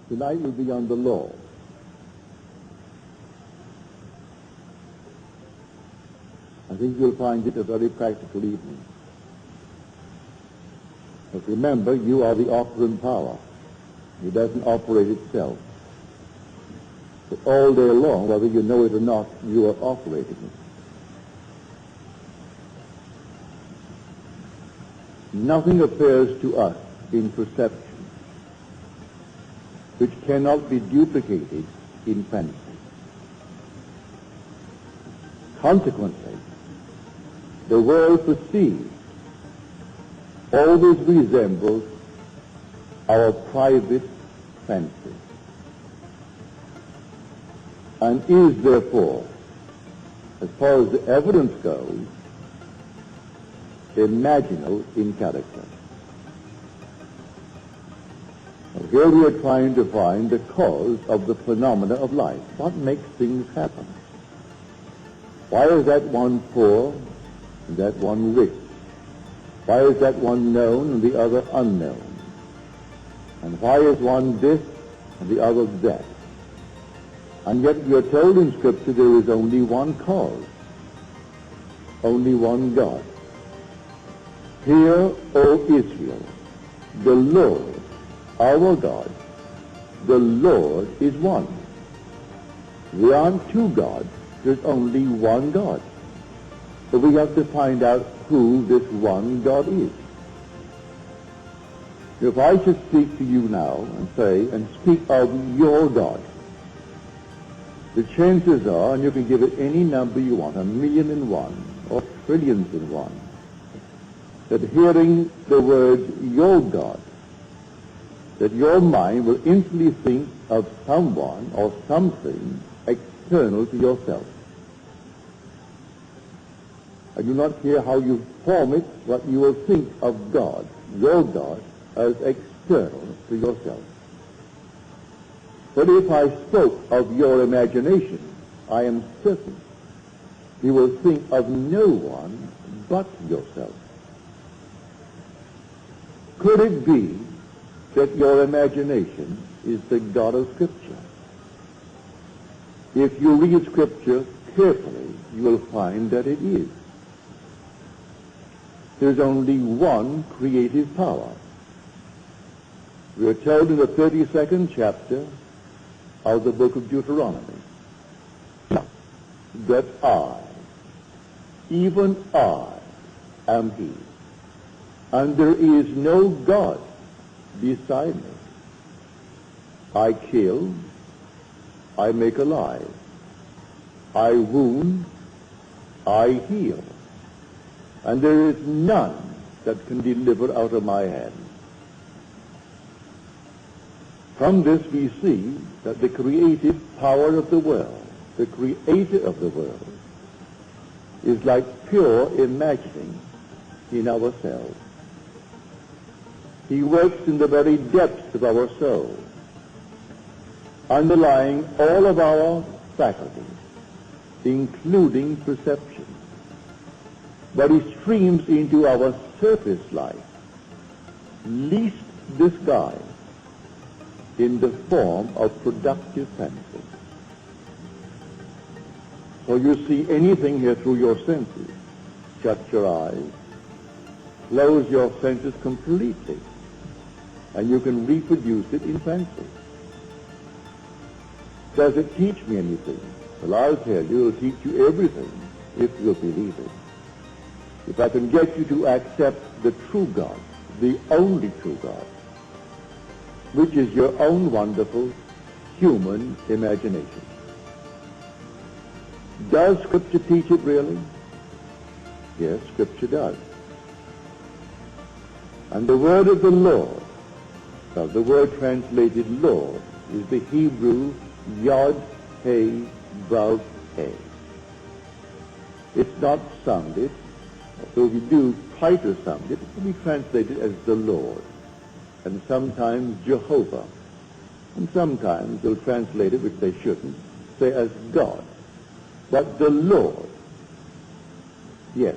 Tonight will be on the law. I think you'll find it a very practical evening. But remember, you are the operant power. It doesn't operate itself. But all day long, whether you know it or not, you are operating it. Nothing appears to us in perception which cannot be duplicated in fancy. Consequently, the world perceived always resembles our private fancy, and is therefore, as far as the evidence goes, imaginal in character. Now, here we are trying to find the cause of the phenomena of life. What makes things happen? Why is that one poor and that one rich? Why is that one known and the other unknown? And why is one this and the other that? And yet we are told in Scripture there is only one cause, only one God. Hear, O Israel, the Lord, our God, the Lord is one. There aren't two gods, there's only one God. So we have to find out who this one God is. If I should speak to you now and say, and speak of your God, the chances are, and you can give it any number you want, 1,000,001 or trillions in one, that hearing the word your God, that your mind will instantly think of someone or something external to yourself. I do not care how you form it, but you will think of God, your God, as external to yourself. But if I spoke of your imagination, I am certain you will think of no one but yourself. Could it be that your imagination is the God of Scripture? If you read Scripture carefully, you will find that it is. There's only one creative power. We are told in the 32nd chapter of the book of Deuteronomy that I, even I, am He, and there is no God beside me. I kill, I make alive, I wound, I heal, and there is none that can deliver out of my hand. From this we see that the creative power of the world, the creator of the world, is like pure imagining in ourselves. He works in the very depths of our soul, underlying all of our faculties, including perception. But he streams into our surface life, least disguised, in the form of productive fancy. So you see anything here through your senses. Shut your eyes, close your senses completely, and you can reproduce it in fancy. Does it teach me anything? Well, I'll tell you, it'll teach you everything if you'll believe it. If I can get you to accept the true God, the only true God, which is your own wonderful human imagination. Does Scripture teach it really? Yes, Scripture does. And the word of the Lord, now the word translated Lord, is the Hebrew Yod He Vav He. It's not sounded, so we do try to sound it, it can be translated as the Lord, and sometimes Jehovah, and sometimes they'll translate it, which they shouldn't, say as God. But the Lord, yes.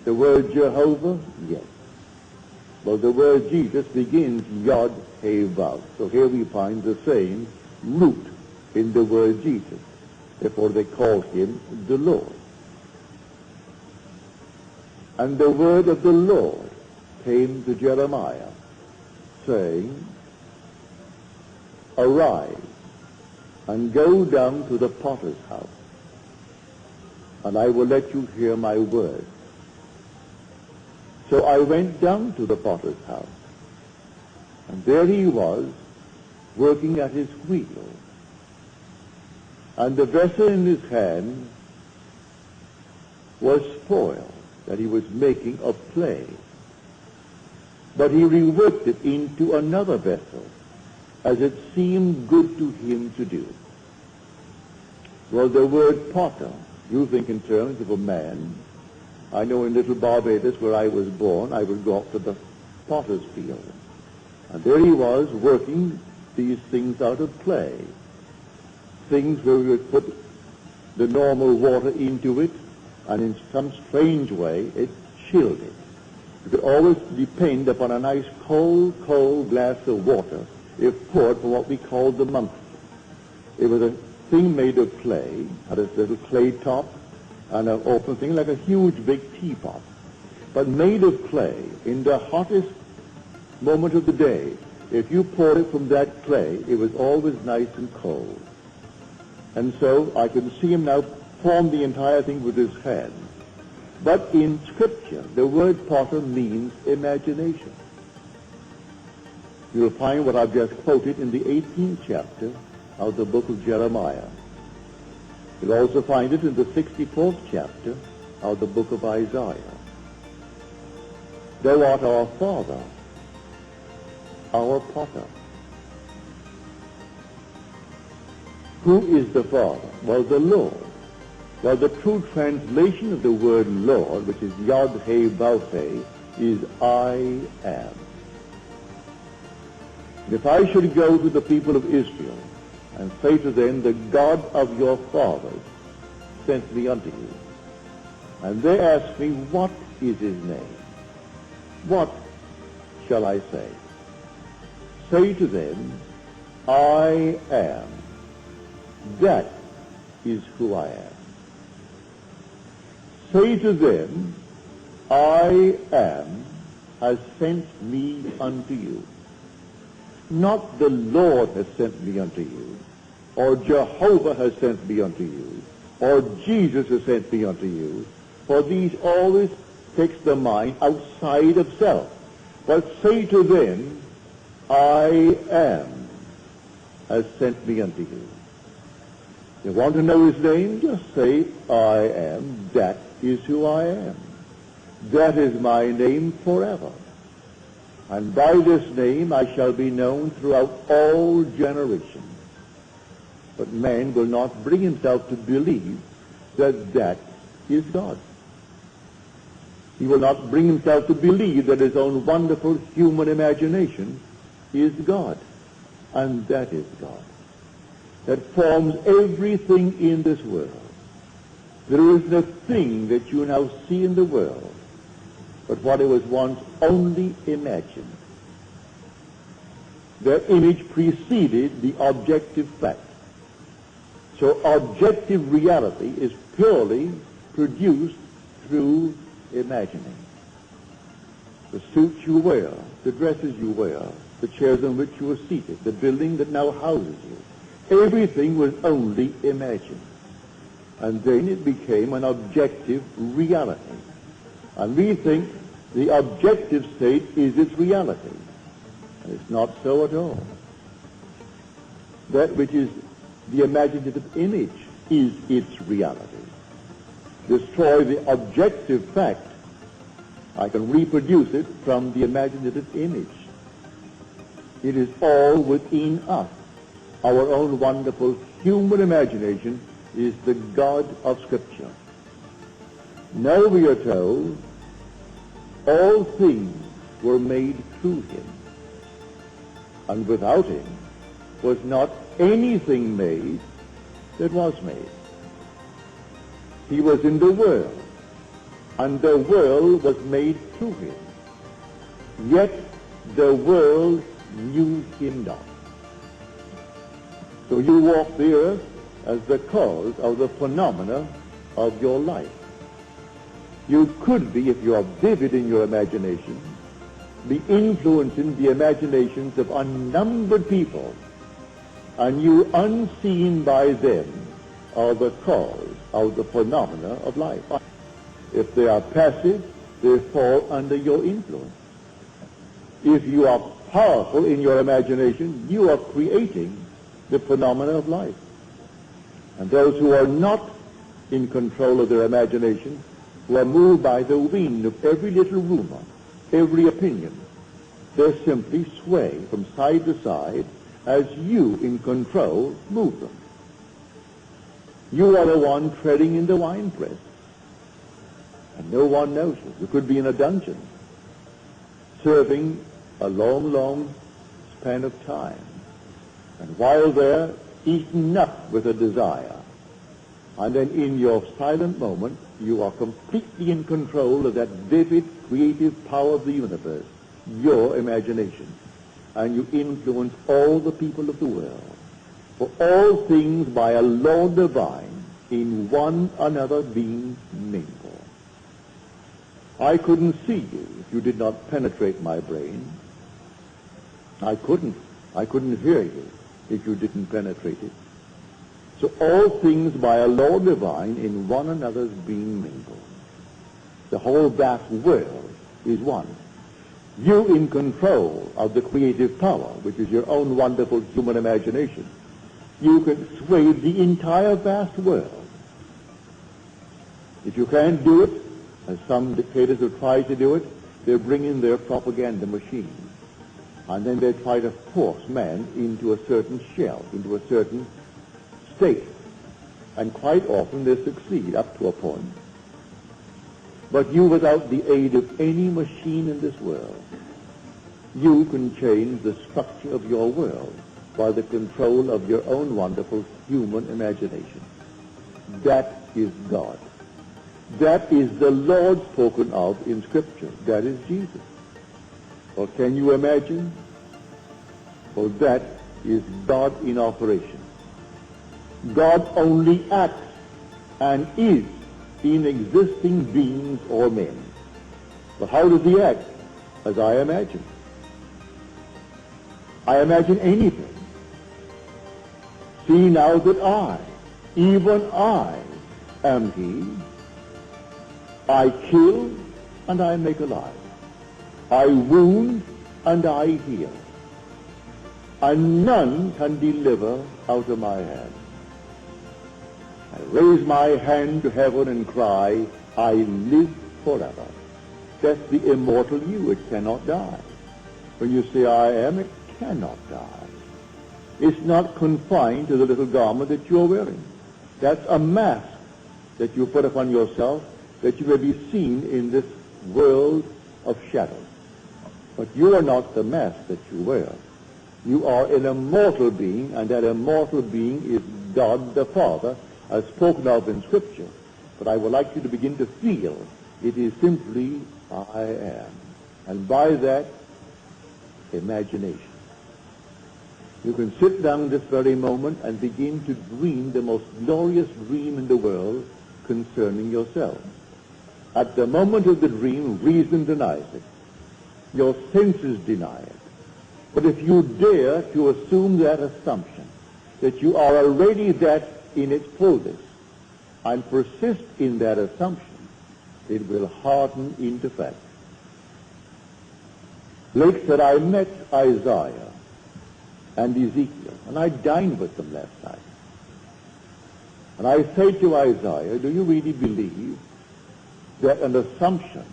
The word Jehovah, yes. Well, the word Jesus begins Yod, He, Vav. So here we find the same root in the word Jesus. Therefore they call him the Lord. And the word of the Lord came to Jeremiah, saying, Arise and go down to the potter's house, and I will let you hear my word. So I went down to the potter's house, and there he was, working at his wheel, and the vessel in his hand was spoiled, that he was making of clay. But he reworked it into another vessel, as it seemed good to him to do. Well, the word potter, you think in terms of a man. I know in little Barbados, where I was born, I would go up to the potter's field. And there he was, working these things out of clay. Things where we would put the normal water into it, and in some strange way, it chilled it. You could always depend upon a nice cold glass of water if poured from what we called the monk. It was a thing made of clay, had a little clay top, and an open thing like a huge big teapot, but made of clay. In the hottest moment of the day, if you poured it from that clay, it was always nice and cold. And so I can see him now form the entire thing with his hands. But in Scripture, the word potter means imagination. You'll find what I've just quoted in the 18th chapter of the book of Jeremiah. You'll also find it in the 64th chapter of the book of Isaiah. Thou art our Father, our potter. Who is the Father? Well, the Lord. Well, the true translation of the word Lord, which is Yod He Vav He, is I am. And if I should go to the people of Israel and say to them, the God of your fathers sent me unto you, and they ask me, what is his name? What shall I say? Say to them, I am. That is who I am. Say to them, I am has sent me unto you. Not the Lord has sent me unto you, or Jehovah has sent me unto you, or Jesus has sent me unto you, for these always takes the mind outside of self. But say to them, I am has sent me unto you. You want to know his name? Just say, I am. That is who I am. That is my name forever. And by this name I shall be known throughout all generations. But man will not bring himself to believe that that is God. He will not bring himself to believe that his own wonderful human imagination is God. And that is God, that forms everything in this world. There isn't a thing that you now see in the world but what it was once only imagined. Their image preceded the objective fact. So objective reality is purely produced through imagining. The suits you wear, the dresses you wear, the chairs on which you are seated, the building that now houses you, everything was only imagined. And then it became an objective reality. And we think the objective state is its reality. And it's not so at all. That which is the imaginative image is its reality. Destroy the objective fact, I can reproduce it from the imaginative image. It is all within us. Our own wonderful human imagination is the God of Scripture. Now we are told all things were made through him, and without him was not anything made that was made. He was in the world, and the world was made through him, yet the world knew him not. So you walk the earth as the cause of the phenomena of your life. You could be, if you are vivid in your imagination, be influencing the imaginations of unnumbered people, and you, unseen by them, are the cause of the phenomena of life. If they are passive, they fall under your influence. If you are powerful in your imagination, you are creating the phenomena of life. And those who are not in control of their imagination, who are moved by the wind of every little rumor, every opinion, they simply sway from side to side as you, in control, move them. You are the one treading in the winepress, and no one knows it. You could be in a dungeon, serving a long, long span of time, and while there, eaten up with a desire. And then in your silent moment, you are completely in control of that vivid, creative power of the universe, your imagination. And you influence all the people of the world. For all things by a law divine in one another being mingled. I couldn't see you if you did not penetrate my brain. I couldn't hear you if you didn't penetrate it. So all things by a law divine in one another's being mingled. The whole vast world is one. You in control of the creative power, which is your own wonderful human imagination. You can sway the entire vast world. If you can't do it, as some dictators have tried to do it, they bring in their propaganda machines. And then they try to force man into a certain shell, into a certain state. And quite often they succeed up to a point. But you, without the aid of any machine in this world, you can change the structure of your world by the control of your own wonderful human imagination. That is God. That is the Lord spoken of in Scripture. That is Jesus. Or can you imagine? Well, that is God in operation. God only acts and is in existing beings or men. But how does he act? As I imagine. I imagine anything. See now that I, even I, am he. I kill and I make alive. I wound and I heal. And none can deliver out of my hand. I raise my hand to heaven and cry, I live forever. That's the immortal you. It cannot die. When you say I am, it cannot die. It's not confined to the little garment that you're wearing. That's a mask that you put upon yourself that you may be seen in this world of shadows. But you are not the mask that you wear. You are an immortal being, and that immortal being is God the Father, as spoken of in Scripture. But I would like you to begin to feel it is simply I am. And by that, imagination. You can sit down this very moment and begin to dream the most glorious dream in the world concerning yourself. At the moment of the dream, reason denies it. Your senses deny it. But if you dare to assume that assumption, that you are already that in its fullness, and persist in that assumption, it will harden into fact. Blake said, I met Isaiah and Ezekiel, and I dined with them last night. And I say to Isaiah, do you really believe that an assumption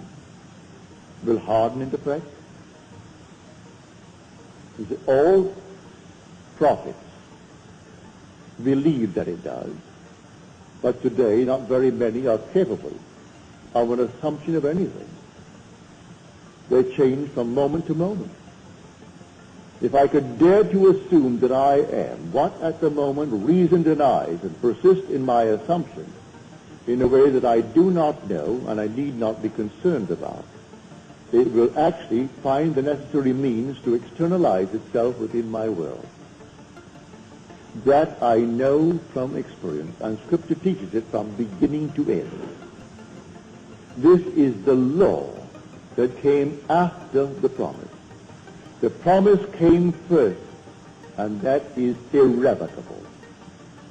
will harden into fact? He said, all prophets believe that it does, but today not very many are capable of an assumption of anything. They change from moment to moment. If I could dare to assume that I am what at the moment reason denies and persist in my assumption in a way that I do not know and I need not be concerned about, it will actually find the necessary means to externalize itself within my world. That I know from experience, and Scripture teaches it from beginning to end. This is the law that came after the promise. The promise came first, and that is irrevocable.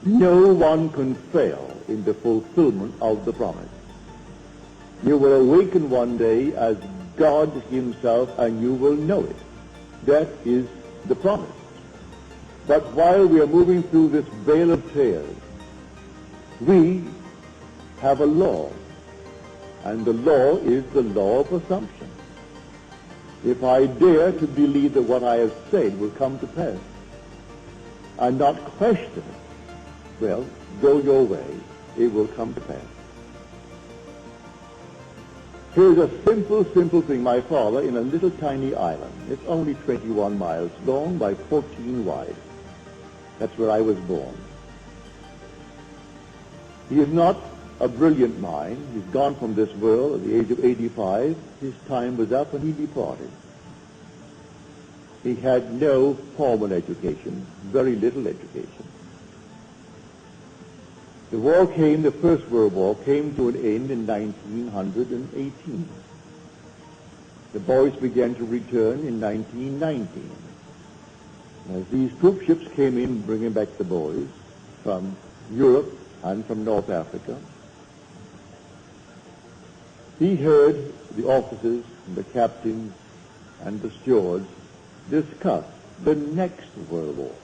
No one can fail in the fulfillment of the promise. You will awaken one day as God himself, and you will know it. That is the promise. But while we are moving through this vale of tears, we have a law, and the law is the law of assumption. If I dare to believe that what I have said will come to pass, and not question it, well, go your way, it will come to pass. Here's a simple thing. My father, in a little tiny island, it's only 21 miles long by 14 wide. That's where I was born. He is not a brilliant mind. He's gone from this world at the age of 85. His time was up and he departed. He had no formal education, very little education. The war came, the First World War came to an end in 1918. The boys began to return in 1919. As these troop ships came in, bringing back the boys from Europe and from North Africa, he heard the officers, the captains, and the stewards discuss the next World War.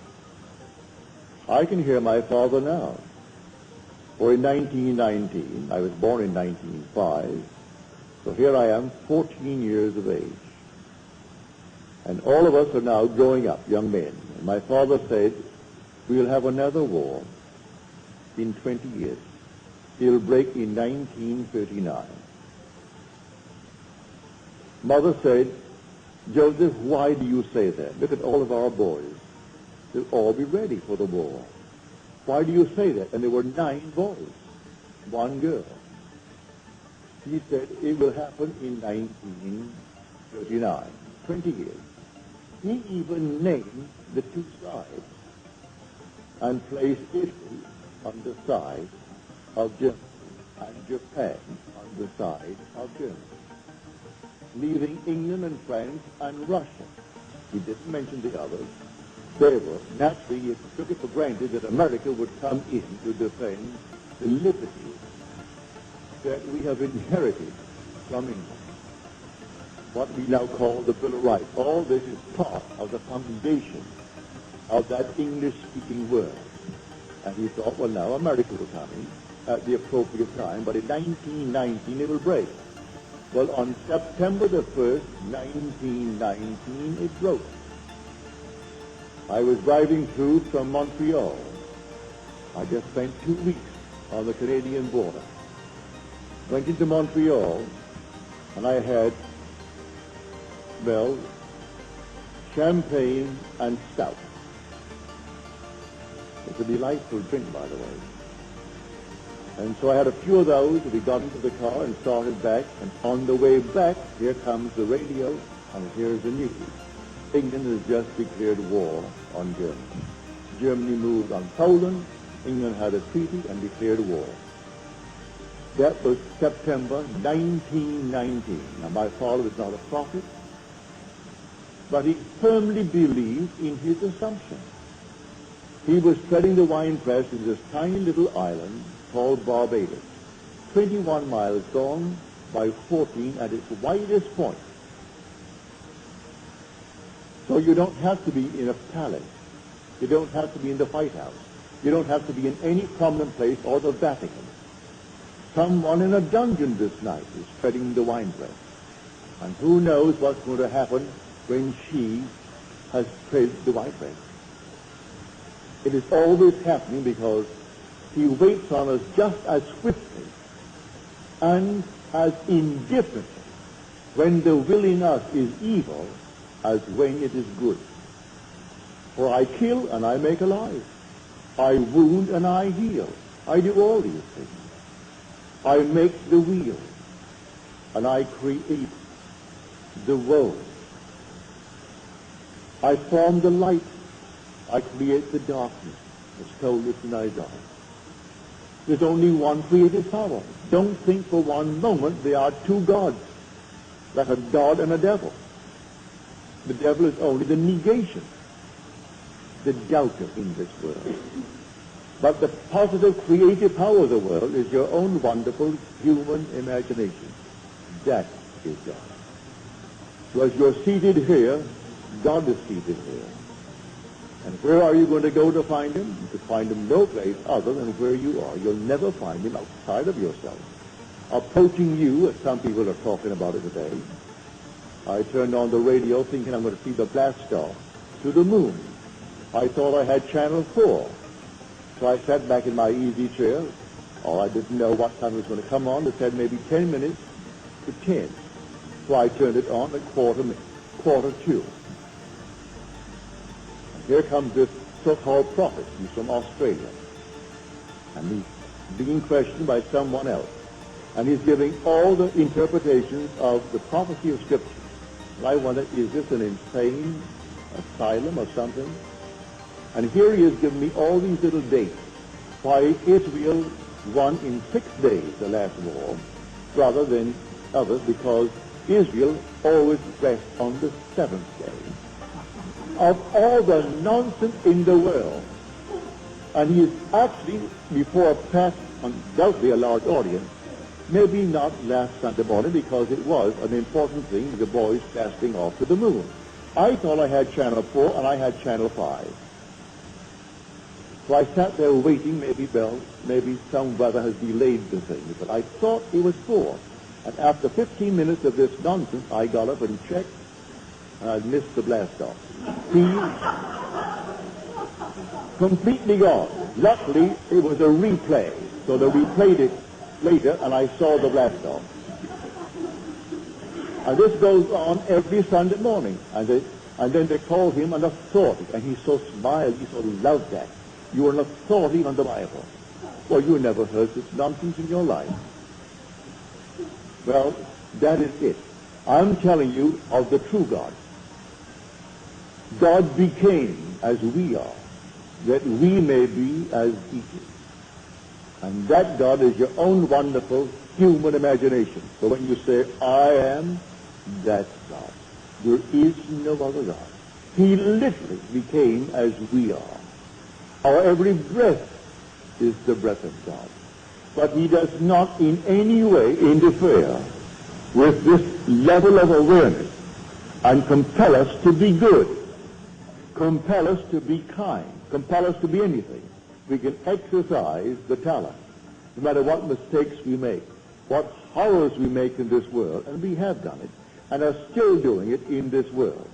I can hear my father now. For in 1919, I was born in 1905, so here I am, 14 years of age. And all of us are now growing up, young men. And my father said, we'll have another war in 20 years. It'll break in 1939. Mother said, Joseph, why do you say that? Look at all of our boys. They'll all be ready for the war. Why do you say that? And there were 9 boys, 1 girl. He said, it will happen in 1939, 20 years. He even named the 2 sides and placed Italy on the side of Germany and Japan on the side of Germany, leaving England and France and Russia. He didn't mention the others. They were, naturally, he took it for granted that America would come in to defend the liberty that we have inherited from England, what we now call the Bill of Rights. All this is part of the foundation of that English-speaking world. And he thought, well, now America will come in at the appropriate time, but in 1919 it will break. Well, on September the 1st, 1919, it broke. I was driving through from Montreal. I just spent 2 weeks on the Canadian border. Went into Montreal, and I had, well, champagne and stout. It's a delightful drink, by the way. And so I had a few of those, and we got into the car and started back, and on the way back, here comes the radio, and here's the news. England has just declared war on Germany. Germany moved on Poland. England had a treaty and declared war. That was September 1919. Now, my father was not a prophet, but he firmly believed in his assumption. He was treading the winepress in this tiny little island called Barbados, 21 miles long by 14 at its widest point. So you don't have to be in a palace. You don't have to be in the White House. You don't have to be in any prominent place or the Vatican. Someone in a dungeon this night is treading the winepress. And who knows what's going to happen when she has tread the winepress. It is always happening because he waits on us just as swiftly and as indifferently when the will in us is evil as when it is good. For I kill and I make alive. I wound and I heal. I do all these things. I make the wheel and I create the world. I form the light. I create the darkness. It's told us in Isaiah. There's only one creative power. Don't think for one moment there are two gods, like a God and a devil. The devil is only the negation, the doubter in this world. But the positive creative power of the world is your own wonderful human imagination. That is God. So as you're seated here, God is seated here. And where are you going to go to find him? You can find him no place other than where you are. You'll never find him outside of yourself. Approaching you, as some people are talking about it today. I turned on the radio thinking I'm going to see the blast off to the moon. I thought I had Channel 4. So I sat back in my easy chair. Oh, I didn't know what time it was going to come on. It said maybe 10 minutes to 10. So I turned it on at quarter to. Here comes this so-called prophet. He's from Australia. And he's being questioned by someone else. And he's giving all the interpretations of the prophecy of Scripture. And I wonder, is this an insane asylum or something? And here he is giving me all these little dates. Why Israel won in 6 days the last war, rather than others, because Israel always rests on the 7th day. Of all the nonsense in the world. And he is actually, before undoubtedly a large audience, maybe not last Sunday morning, because it was an important thing, the boys casting off to the moon. I thought I had Channel 4 and I had Channel 5. So I sat there waiting, maybe some weather has delayed the thing, but I thought it was 4. And after 15 minutes of this nonsense, I got up and checked, and I missed the blast off. See? Completely gone. Luckily, it was a replay, so they replayed it later, and I saw the blast off. And this goes on every Sunday morning. And then they call him an authority, and he so smiled, he so loved that. You are an authority on the Bible. Well, you never heard this nonsense in your life. Well, that is it. I'm telling you of the true God. God became as we are, that we may be as he is. And that God is your own wonderful human imagination. So when you say, I am, that's God. There is no other God. He literally became as we are. Our every breath is the breath of God. But he does not in any way interfere with this level of awareness and compel us to be good, compel us to be kind, compel us to be anything. We can exercise the talent, no matter what mistakes we make, what horrors we make in this world, and we have done it, and are still doing it in this world.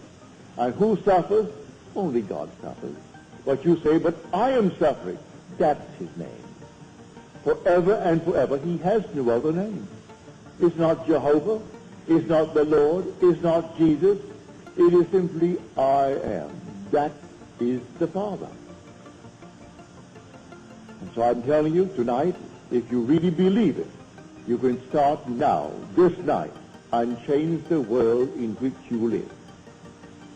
And who suffers? Only God suffers. But you say, but I am suffering. That's his name. Forever and forever, he has no other name. It's not Jehovah, it's not the Lord, it's not Jesus. It is simply I am. That is the Father. And so I'm telling you tonight, if you really believe it, you can start now, this night, and change the world in which you live.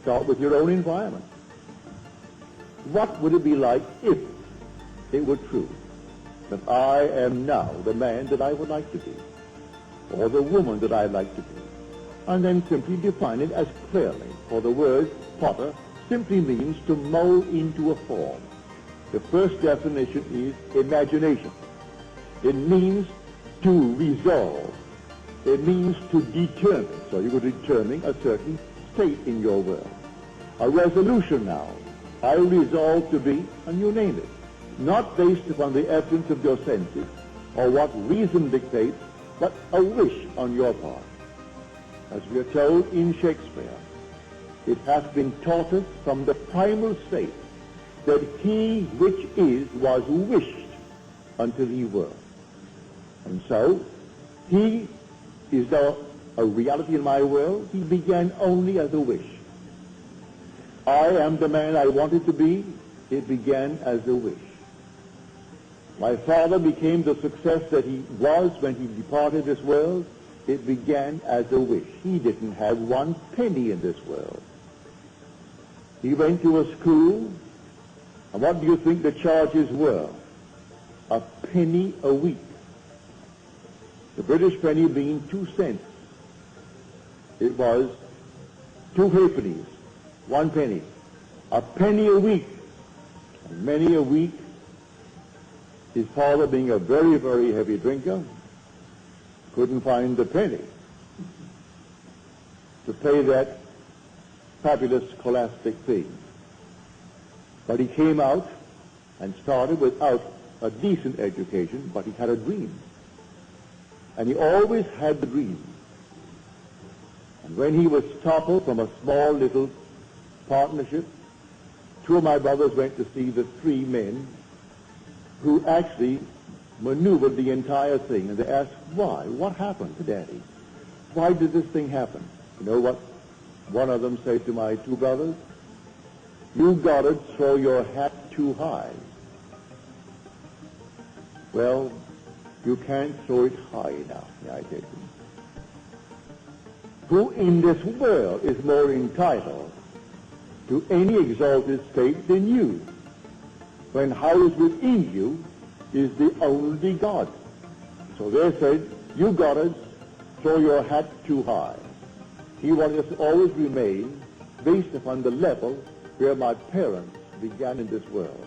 Start with your own environment. What would it be like if it were true that I am now the man that I would like to be, or the woman that I'd like to be? And then simply define it as clearly, for the word potter simply means to mold into a form. The first definition is imagination. It means to resolve. It means to determine. So you're determining a certain state in your world. A resolution now. I resolve to be, and you name it. Not based upon the evidence of your senses or what reason dictates, but a wish on your part. As we are told in Shakespeare, it hath been taught us from the primal state that he which is was wished until he were. And so, he is now a reality in my world. He began only as a wish. I am the man I wanted to be. It began as a wish. My father became the success that he was when he departed this world. It began as a wish. He didn't have one penny in this world. He went to a school, and what do you think the charges were? A penny a week. The British penny being 2 cents. It was 2 halfpennies, 1 penny. A penny a week. And many a week, his father, being a very, very heavy drinker, couldn't find the penny to pay that fabulous scholastic fee. But he came out and started without a decent education, but he had a dream. And he always had the dream. And when he was toppled from a small little partnership, 2 of my brothers went to see the 3 men who actually maneuvered the entire thing. And they asked, why? What happened to Daddy? Why did this thing happen? You know what one of them said to my 2 brothers? You Goddard throw your hat too high. Well, you can't throw it high enough, I said to him. Who in this world is more entitled to any exalted state than you, when housed within you is the only God? So they said, you Goddards, throw your hat too high. He wanted us to always remain based upon the level where my parents began in this world.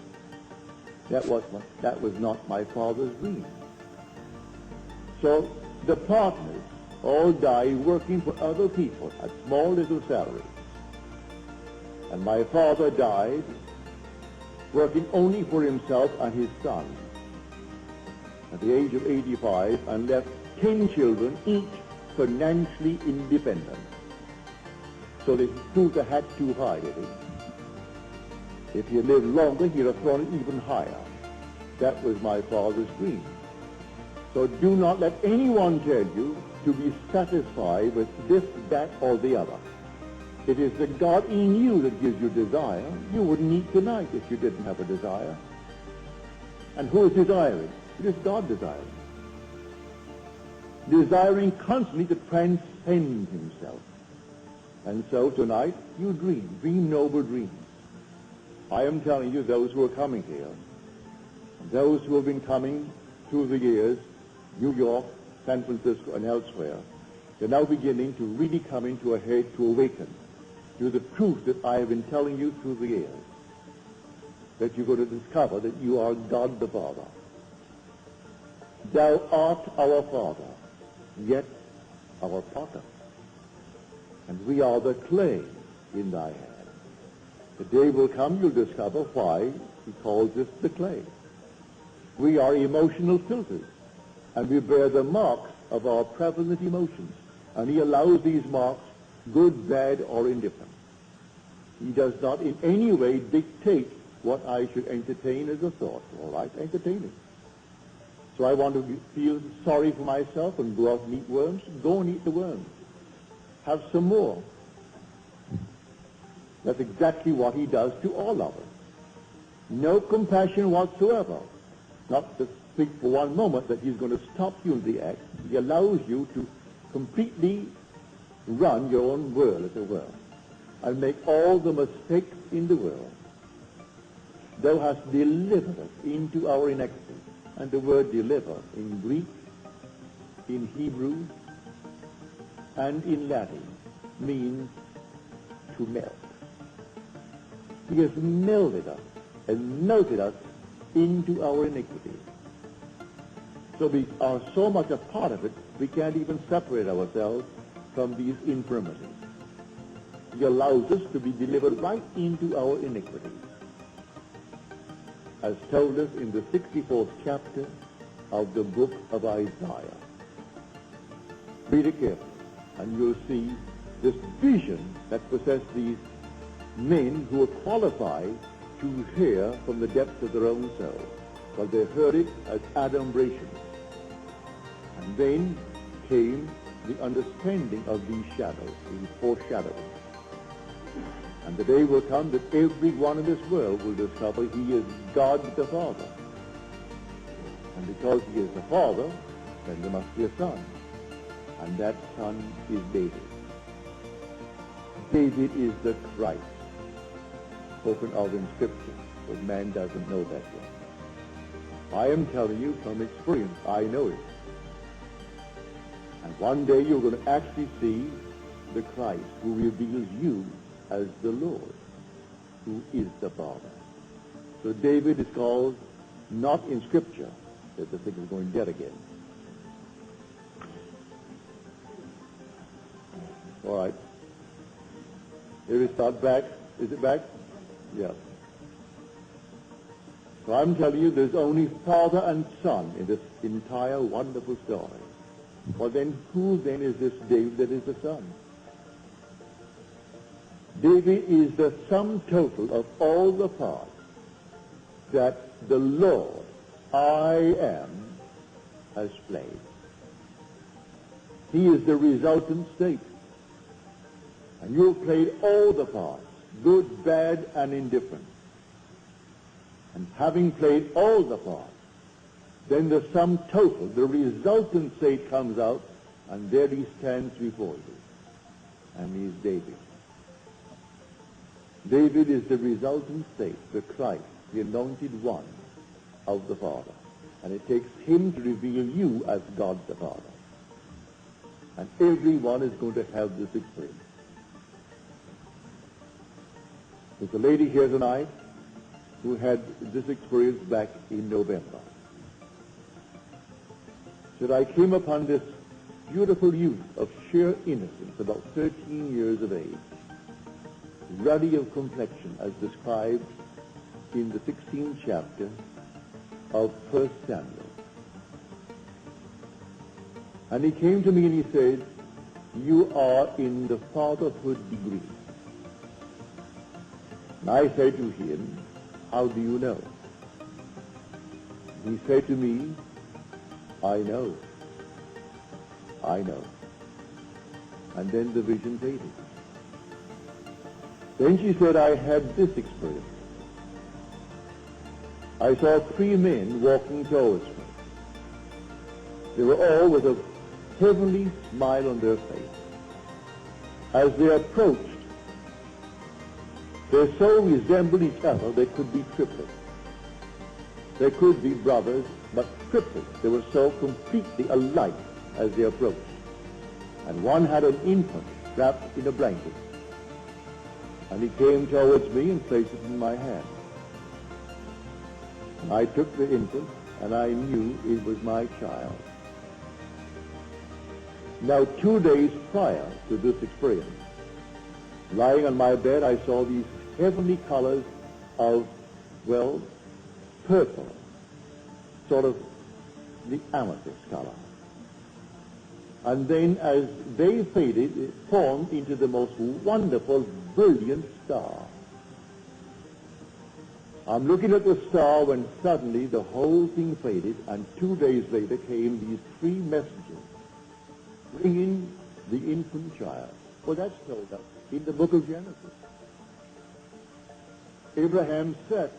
That was not my father's dream. So the partners all died working for other people at small little salaries. And my father died working only for himself and his son at the age of 85, and left 10 children, each financially independent. So they threw the hat too high at him. If he had lived longer, he'd have thrown it even higher. That was my father's dream. So do not let anyone tell you to be satisfied with this, that, or the other. It is the God in you that gives you desire. You wouldn't eat tonight if you didn't have a desire. And who is desiring? It is God desiring. Desiring constantly to transcend himself. And so tonight, you dream noble dreams. I am telling you, those who are coming here, those who have been coming through the years, New York, San Francisco, and elsewhere, they're now beginning to really come into a head to awaken to the truth that I have been telling you through the years, that you're going to discover that you are God the Father. Thou art our Father, yet our potter, and we are the clay in thy hand. The day will come, you'll discover why he calls us the clay. We are emotional filters, and we bear the marks of our prevalent emotions, and he allows these marks, good, bad, or indifferent. He does not in any way dictate what I should entertain as a thought. All right, entertain it. So I want to feel sorry for myself and go out and eat worms. Go and eat the worms. Have some more. That's exactly what he does to all of us. No compassion whatsoever. Not to think for one moment that he's going to stop you in the act. He allows you to completely run your own world, as it were, and make all the mistakes in the world. Thou hast delivered us into our iniquity. And the word deliver in Greek, in Hebrew, and in Latin means to melt. He has melded us and melted us into our iniquity. So we are so much a part of it, we can't even separate ourselves from these infirmities. He allows us to be delivered right into our iniquities, as told us in the 64th chapter of the book of Isaiah. Read it carefully, and you'll see this vision that possessed these men who were qualified to hear from the depths of their own soul. Well, they heard it as adumbrations. And then came the understanding of these shadows, these foreshadowings. And the day will come that everyone in this world will discover he is God the Father. And because he is the Father, then there must be a Son. And that son is David. David is the Christ spoken of in Scripture, but man doesn't know that yet. I am telling you from experience, I know it. And one day you're going to actually see the Christ who reveals you as the Lord, who is the Father. So David is called, not in Scripture, that the thing is going dead again. All right. Here is start back. Is it back? Yes. So I'm telling you, there's only Father and Son in this entire wonderful story. Well, then, who then is this David that is the Son? David is the sum total of all the parts that the Lord, I am, has played. He is the resultant state. And you have played all the parts, good, bad, and indifferent. And having played all the parts, then the sum total, the resultant state comes out, and there he stands before you. And he is David. David is the resultant state, the Christ, the anointed one of the Father. And it takes him to reveal you as God the Father. And everyone is going to have this experience. There's a lady here tonight who had this experience back in November. Said, I came upon this beautiful youth of sheer innocence, about 13 years of age, ruddy of complexion, as described in the 16th chapter of 1 Samuel. And he came to me and he said, you are in the fatherhood degree. And I said to him, how do you know? He said to me, I know. I know. And then the vision faded. Then she said, I had this experience. I saw 3 men walking towards me. They were all with a heavenly smile on their face. As they approached, they so resembled each other they could be triplets. They could be brothers, but triplets. They were so completely alike as they approached. And one had an infant wrapped in a blanket. And he came towards me and placed it in my hand. And I took the infant, and I knew it was my child. Now, 2 days prior to this experience, lying on my bed, I saw these heavenly colors of, well, purple, sort of the amethyst color. And then as they faded, it formed into the most wonderful, brilliant star. I'm looking at the star when suddenly the whole thing faded, and 2 days later came these 3 messengers bringing the infant child. Well, that's told us in the book of Genesis. Abraham sat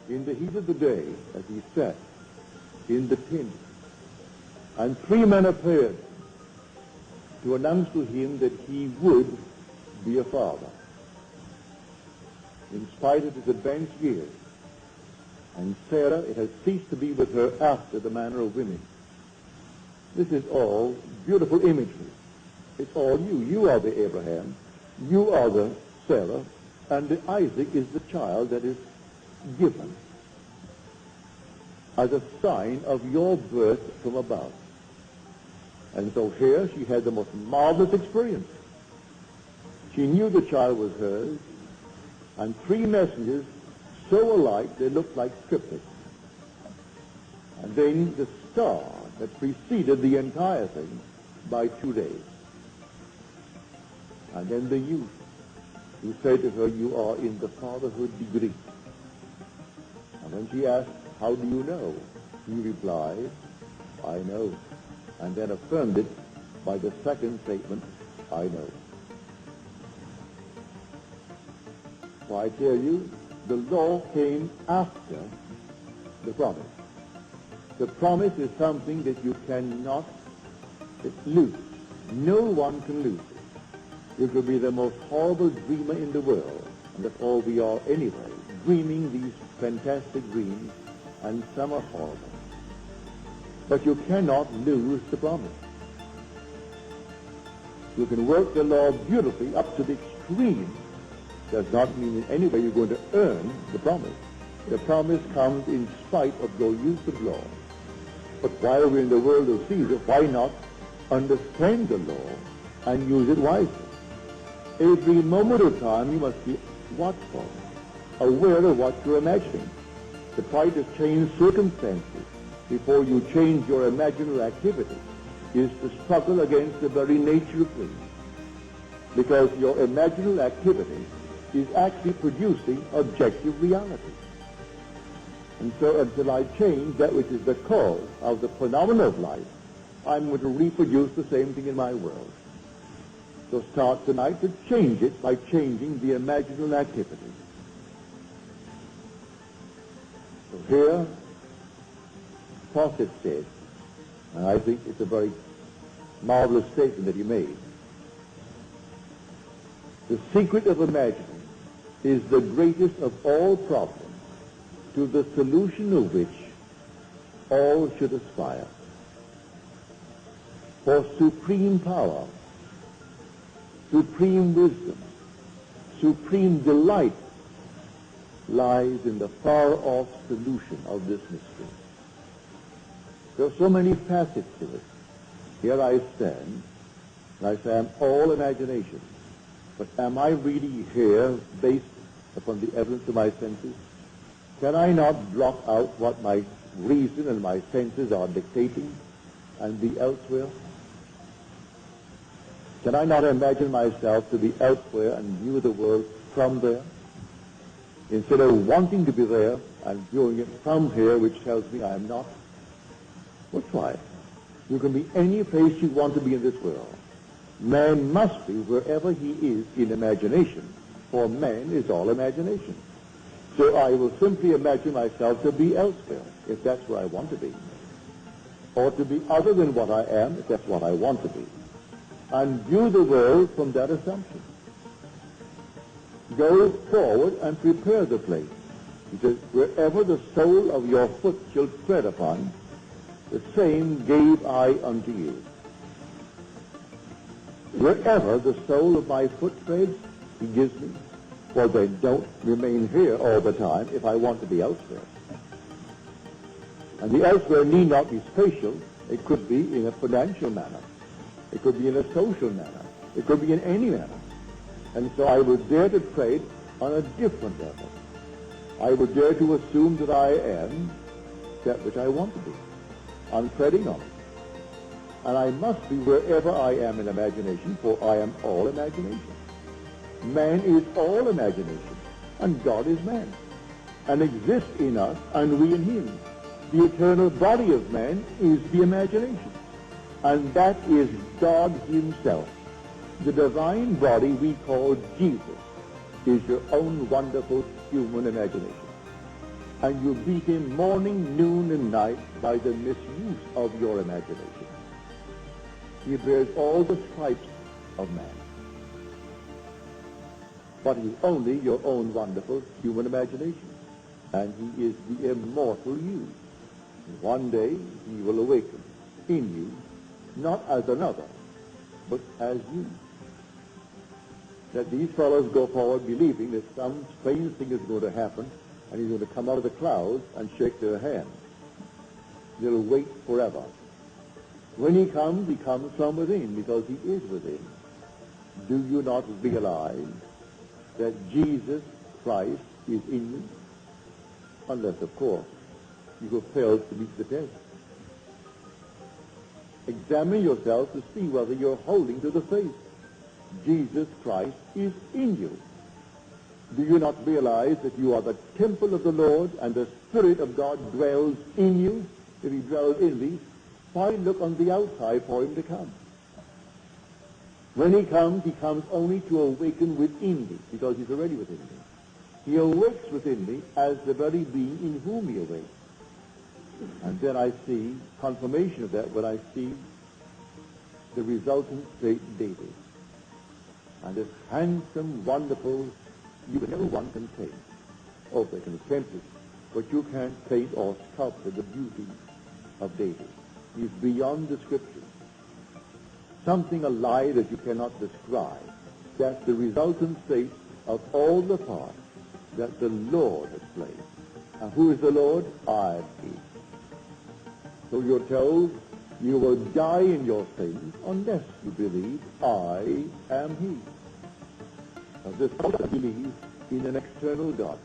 in the heat of the day, as he sat in the tent, and 3 men appeared to announce to him that he would be a father, in spite of his advanced years. And Sarah, it has ceased to be with her after the manner of women. This is all beautiful imagery. It's all you. You are the Abraham. You are the Sarah. And the Isaac is the child that is given as a sign of your birth from above. And so here she had the most marvelous experience. She knew the child was hers, and 3 messengers so alike they looked like triplets. And then the star that preceded the entire thing by 2 days. And then the youth who said to her, you are in the fatherhood degree. And when she asked, how do you know? He replied, I know. And then affirmed it by the second statement, I know. So I tell you, the law came after the promise. The promise is something that you cannot It's loose. No one can lose it. You could be the most horrible dreamer in the world, and that's all we are anyway, dreaming these fantastic dreams, and some are horrible. But you cannot lose the promise. You can work the law beautifully up to the extreme. Does not mean in any way you're going to earn the promise. The promise comes in spite of your use of law. But while we're in the world of Caesar, why not understand the law and use it wisely? Every moment of time you must be watchful, aware of what you're imagining. To try to change circumstances before you change your imaginary activity is to struggle against the very nature of things. Because your imaginary activity is actually producing objective reality. And so until I change that which is the cause of the phenomena of life, I'm going to reproduce the same thing in my world. So start tonight to change it by changing the imaginal activity. So here, Fawcett said, and I think it's a very marvelous statement that he made, the secret of imagining is the greatest of all problems, to the solution of which all should aspire. For supreme power, supreme wisdom, supreme delight lies in the far-off solution of this mystery. There are so many facets to it. Here I stand, and I say I'm all imagination. But am I really here based upon the evidence of my senses? Can I not block out what my reason and my senses are dictating and be elsewhere? Can I not imagine myself to be elsewhere and view the world from there? Instead of wanting to be there and viewing it from here, which tells me I am not? Well, try it. You can be any place you want to be in this world. Man must be wherever he is in imagination, for man is all imagination. So I will simply imagine myself to be elsewhere, if that's where I want to be. Or to be other than what I am, if that's what I want to be. And view the world from that assumption. Go forward and prepare the place. He says, wherever the sole of your foot shall tread upon, the same gave I unto you. Wherever the sole of my foot treads, he gives me. Well, then don't remain here all the time if I want to be elsewhere. And the elsewhere need not be spatial. It could be in a financial manner. It could be in a social manner. It could be in any manner. And so I would dare to trade on a different level. I would dare to assume that I am that which I want to be. I'm treading on it. And I must be wherever I am in imagination, for I am all imagination. Man is all imagination, and God is man, and exists in us, and we in him. The eternal body of man is the imagination, and that is God himself. The divine body we call Jesus is your own wonderful human imagination. And you beat him morning, noon, and night by the misuse of your imagination. He bears all the stripes of man. But he's only your own wonderful human imagination. And he is the immortal you. One day he will awaken in you, not as another, but as you. That these fellows go forward believing that some strange thing is going to happen, and he's going to come out of the clouds and shake their hand. They'll wait forever. When he comes from within, because he is within. Do you not realize that Jesus Christ is in you? Unless, of course, you have failed to meet the test. Examine yourself to see whether you're holding to the faith. Jesus Christ is in you. Do you not realize that you are the temple of the Lord and the Spirit of God dwells in you? If he dwells in thee, why look on the outside for him to come? When he comes only to awaken within thee, because he's already within thee. He awakes within thee as the very being in whom he awakes. And then I see confirmation of that when I see the resultant state daily. And it's handsome, wonderful, you can never one can paint. Oh, they can attempt it, but you can't paint or sculpture the beauty of David. He's beyond description. Something alive that you cannot describe. That's the resultant state of all the parts that the Lord has played. And who is the Lord? I am He. So you're told you will die in your sins unless you believe I am He. Now this person believes in an external God.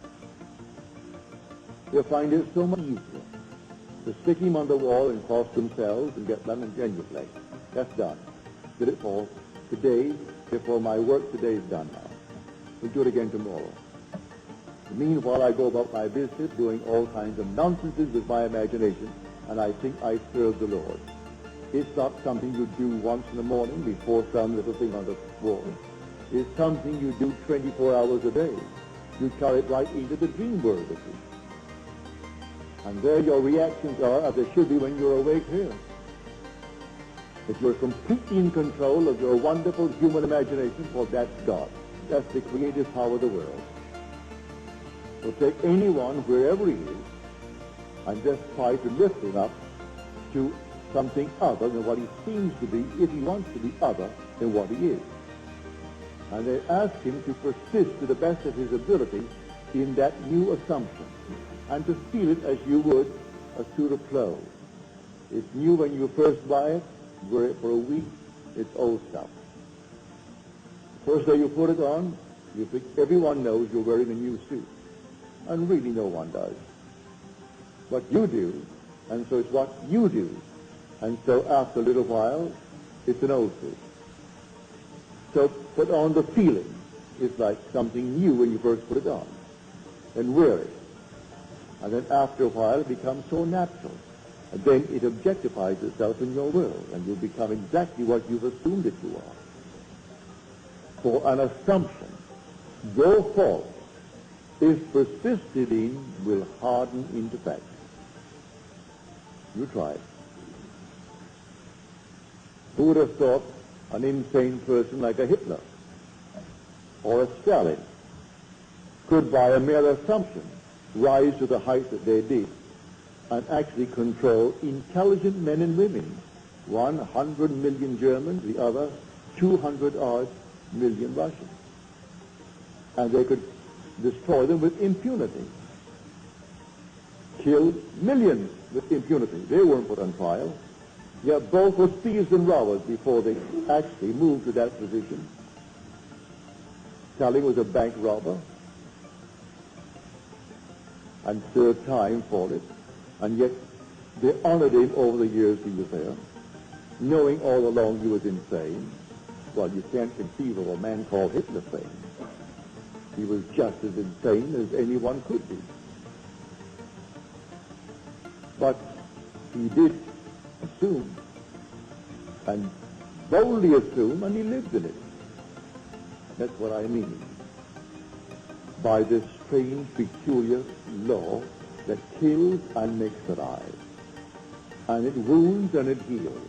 You'll find it so much easier to stick him on the wall and cross themselves and get done and genuflect. That's done. Did it for today, therefore my work today is done now. We'll do it again tomorrow. Meanwhile, I go about my business doing all kinds of nonsenses with my imagination, and I think I serve the Lord. It's not something you do once in the morning before some little thing on the wall. It's something you do 24 hours a day. You carry it right into the dream world with you. And there your reactions are as they should be when you're awake here. That you're completely in control of your wonderful human imagination, for that's God. That's the creative power of the world. So take anyone, wherever he is, and just try to lift him up to something other than what he seems to be, if he wants to be other than what he is. And they ask him to persist to the best of his ability in that new assumption, and to feel it as you would a suit of clothes. It's new when you first buy it, wear it for a week, it's old stuff. The first day you put it on, you think everyone knows you're wearing a new suit. And really no one does. But you do, and so it's what you do. And so after a little while, it's an old suit. So put on the feeling. It's like something new when you first put it on. And wear it. And then after a while, it becomes so natural. And then it objectifies itself in your world, and you become exactly what you've assumed that you are. For an assumption, though false, if persisted in, will harden into fact. You try it. Who would have thought an insane person like a Hitler or a Stalin could, by a mere assumption, rise to the height that they did and actually control intelligent men and women, 100 million Germans, the other 200-odd million Russians. And they could destroy them with impunity, kill millions with impunity. They weren't put on trial. Yet both were thieves and robbers before they actually moved to that position. Stalin was a bank robber and served time for it, and yet they honored him over the years he was there, knowing all along he was insane. Well, you can't conceive of a man called Hitler sane. He was just as insane as anyone could be. But he did assume, and boldly assume, and he lived in it. That's what I mean by this strange, peculiar law that kills and makes alive. And it wounds and it heals.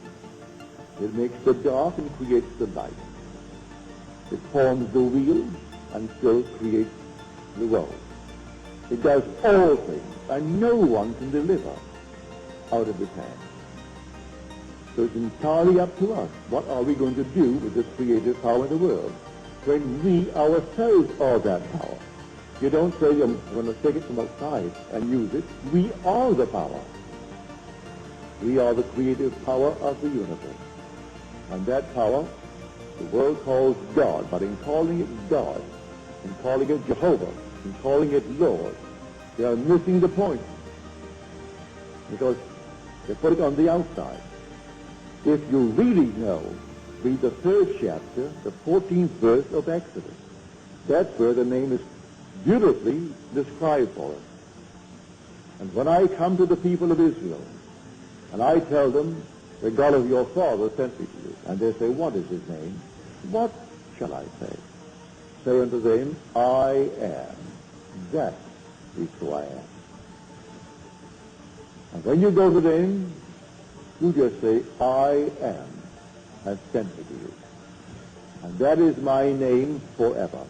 It makes the dark and creates the light. It forms the wheel and still creates the world. It does all things, and no one can deliver out of its hand. So it's entirely up to us. What are we going to do with this creative power in the world when we ourselves are that power? You don't say I'm going to take it from outside and use it. We are the power. We are the creative power of the universe. And that power, the world calls God, but in calling it God, in calling it Jehovah, in calling it Lord, they are missing the point. Because they put it on the outside. If you really know, read the 3rd chapter, the 14th verse of Exodus. That's where the name is beautifully described for us. And when I come to the people of Israel, and I tell them, the God of your father sent me to you, and they say, what is his name? What shall I say? Say unto them, I am. That is who I am. And when you go to them, you just say, I am. has sent me to you. And that is my name forever.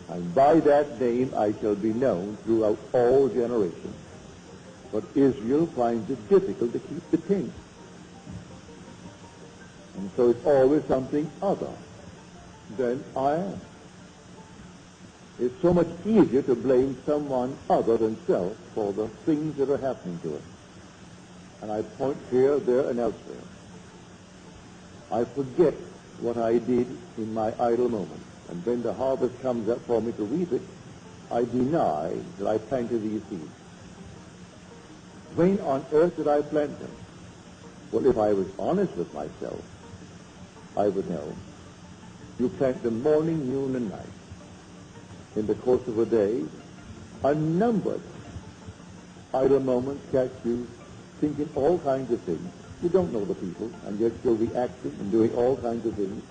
And by that name I shall be known throughout all generations. But Israel finds it difficult to keep the king. And so it's always something other than I am. It's so much easier to blame someone other than self for the things that are happening to us. And I point here, there, and elsewhere. I forget what I did in my idle moments. And when the harvest comes up for me to reap it, I deny that I planted these seeds. When on earth did I plant them? Well, if I was honest with myself, I would know. You plant them morning, noon, and night. In the course of a day, unnumbered idle moments catch you thinking all kinds of things. You don't know the people, and yet you'll be acting and doing all kinds of things